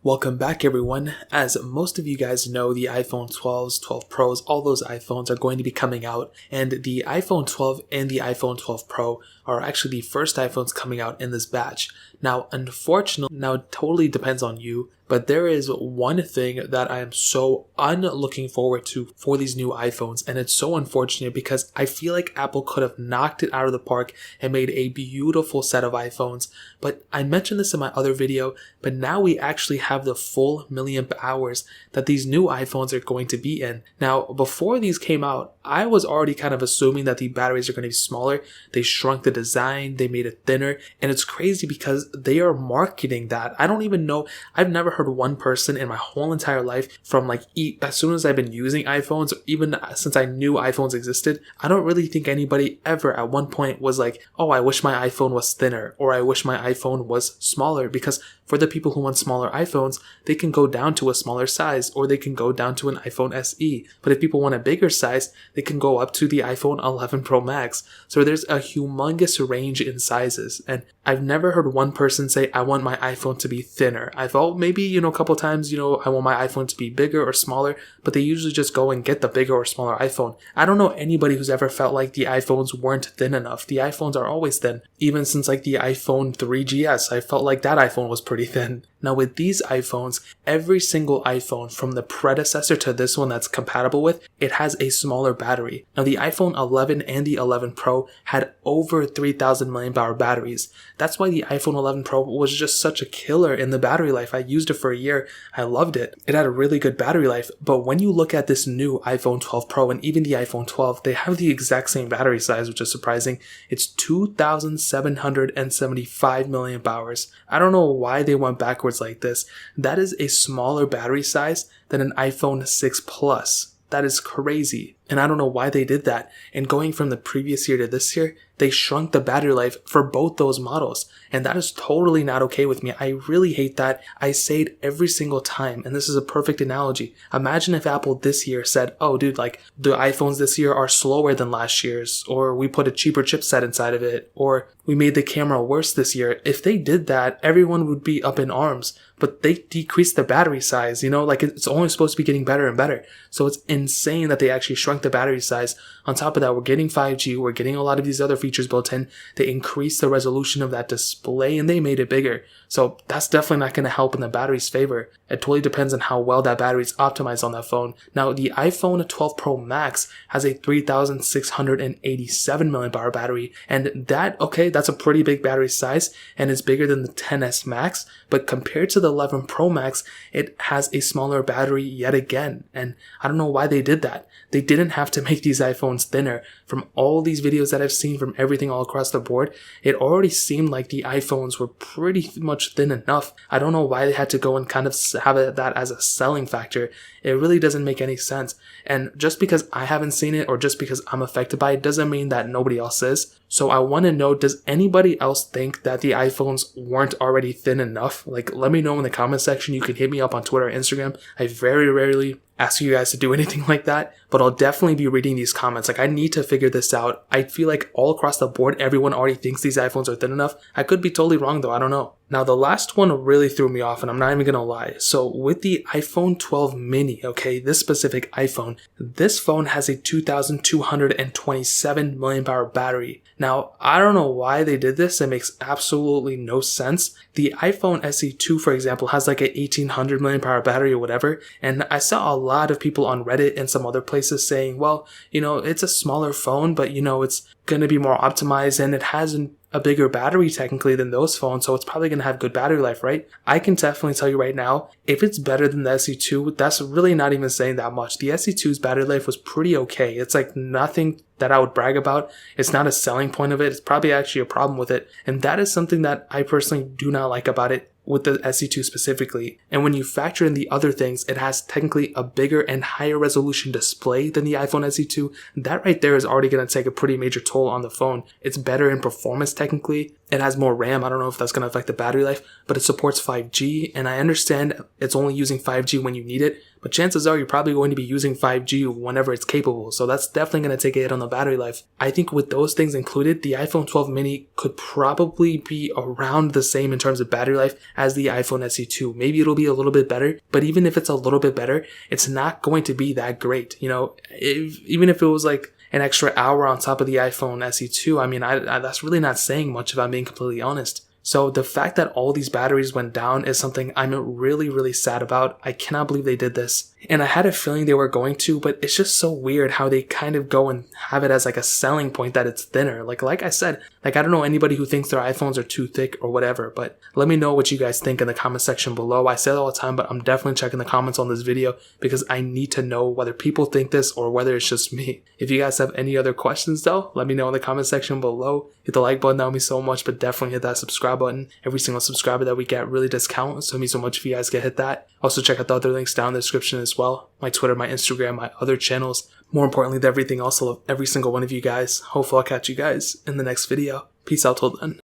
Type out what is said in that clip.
Welcome back everyone. As most of you guys know, the iPhone 12s, 12 Pros, all those iPhones are going to be coming out, and the iPhone 12 and the iPhone 12 Pro are actually the first iPhones coming out in this batch. Now, unfortunately, it totally depends on you, but there is one thing that I am so looking forward to for these new iPhones, and it's so unfortunate because I feel like Apple could have knocked it out of the park and made a beautiful set of iPhones. But I mentioned this in my other video, but now we actually have the full milliamp hours that these new iPhones are going to be in. Now, before these came out, I was already kind of assuming that the batteries are going to be smaller. They shrunk the design, they made it thinner, and it's crazy because they are marketing that. I don't even know, I've never heard one person in my whole entire life from as soon as I've been using iPhones, even since I knew iPhones existed, I don't really think anybody ever at one point was like, oh, I wish my iPhone was thinner, or I wish my iPhone was smaller, because for the people who want smaller iPhones, they can go down to a smaller size, or they can go down to an iPhone SE. But if people want a bigger size, they can go up to the iPhone 11 Pro Max. So there's a humongous range in sizes, and I've never heard one person say, I want my iPhone to be thinner. I felt maybe, a couple times, I want my iPhone to be bigger or smaller, but they usually just go and get the bigger or smaller iPhone. I don't know anybody who's ever felt like the iPhones weren't thin enough. The iPhones are always thin. Even since the iPhone 3GS, I felt like that iPhone was pretty thin. Now with these iPhones, every single iPhone from the predecessor to this one that's compatible with, it has a smaller battery. Now the iPhone 11 and the 11 Pro had over 3000 mAh batteries. That's why the iPhone 11 Pro was just such a killer in the battery life. I used it for a year. I loved it. It had a really good battery life. But when you look at this new iPhone 12 Pro and even the iPhone 12, they have the exact same battery size, which is surprising. It's 2775 milliamp hours. I don't know why they went backwards like this. That is a smaller battery size than an iPhone 6 Plus. That is crazy. And I don't know why they did that. And going from the previous year to this year, they shrunk the battery life for both those models. And that is totally not okay with me. I really hate that. I say it every single time. And this is a perfect analogy. Imagine if Apple this year said, oh dude, the iPhones this year are slower than last year's, or we put a cheaper chipset inside of it, or we made the camera worse this year. If they did that, everyone would be up in arms. But they decreased the battery size, it's only supposed to be getting better and better. So it's insane that they actually shrunk the battery size. On top of that, we're getting 5G, we're getting a lot of these other features built in. They increased the resolution of that display and they made it bigger. So that's definitely not going to help in the battery's favor. It totally depends on how well that battery is optimized on that phone. Now, the iPhone 12 Pro Max has a 3687 mAh battery, and that's a pretty big battery size, and it's bigger than the XS Max, but compared to the 11 Pro Max, it has a smaller battery yet again, and I don't know why they did that. They didn't have to make these iPhones thinner. From all these videos that I've seen from everything all across the board, it already seemed like the iPhones were pretty much thin enough. I don't know why they had to go and kind of have that as a selling factor. It really doesn't make any sense. And just because I haven't seen it or just because I'm affected by it doesn't mean that nobody else is. So I want to know, does anybody else think that the iPhones weren't already thin enough? Let me know in the comment section. You can hit me up on Twitter or Instagram. I very rarely ask you guys to do anything like that, but I'll definitely be reading these comments. I need to figure this out. I feel like all across the board, everyone already thinks these iPhones are thin enough. I could be totally wrong though. I don't know. Now, the last one really threw me off, and I'm not even going to lie. So with the iPhone 12 mini, this specific iPhone, this phone has a 2227 mAh battery. Now, I don't know why they did this. It makes absolutely no sense. The iPhone SE2, for example, has a 1800 mAh battery or whatever. And I saw a lot of people on Reddit and some other places saying, well, it's a smaller phone, but it's going to be more optimized and it has a bigger battery technically than those phones, so it's probably going to have good battery life, right? I can definitely tell you right now, if it's better than the SE2, that's really not even saying that much. The SE2's battery life was pretty okay. It's nothing that I would brag about. It's not a selling point of it. It's probably actually a problem with it. And that is something that I personally do not like about it with the SE2 specifically. And when you factor in the other things, it has technically a bigger and higher resolution display than the iPhone SE2. That right there is already going to take a pretty major toll on the phone. It's better in performance technically. it has more RAM. I don't know if that's going to affect the battery life, but it supports 5G, and I understand it's only using 5G when you need it, but chances are you're probably going to be using 5G whenever it's capable, so that's definitely going to take a hit on the battery life. I think with those things included, the iPhone 12 mini could probably be around the same in terms of battery life as the iPhone SE 2. Maybe it'll be a little bit better, but even if it's a little bit better, it's not going to be that great. Even if it was like an extra hour on top of the iPhone SE 2, I mean, that's really not saying much if I'm being completely honest. So the fact that all these batteries went down is something I'm really, really sad about. I cannot believe they did this. And I had a feeling they were going to, but it's just so weird how they kind of go and have it as like a selling point that it's thinner. Like I said, I don't know anybody who thinks their iPhones are too thick or whatever, but let me know what you guys think in the comment section below. I say it all the time, but I'm definitely checking the comments on this video because I need to know whether people think this or whether it's just me. If you guys have any other questions though, let me know in the comment section below. Hit the like button, that would mean so much, but definitely hit that subscribe button. Every single subscriber that we get really does count, so it means so much if you guys get hit that. Also check out the other links down in the description as well. My Twitter, my Instagram, my other channels. More importantly than everything else, I love every single one of you guys. Hopefully I'll catch you guys in the next video. Peace out till then.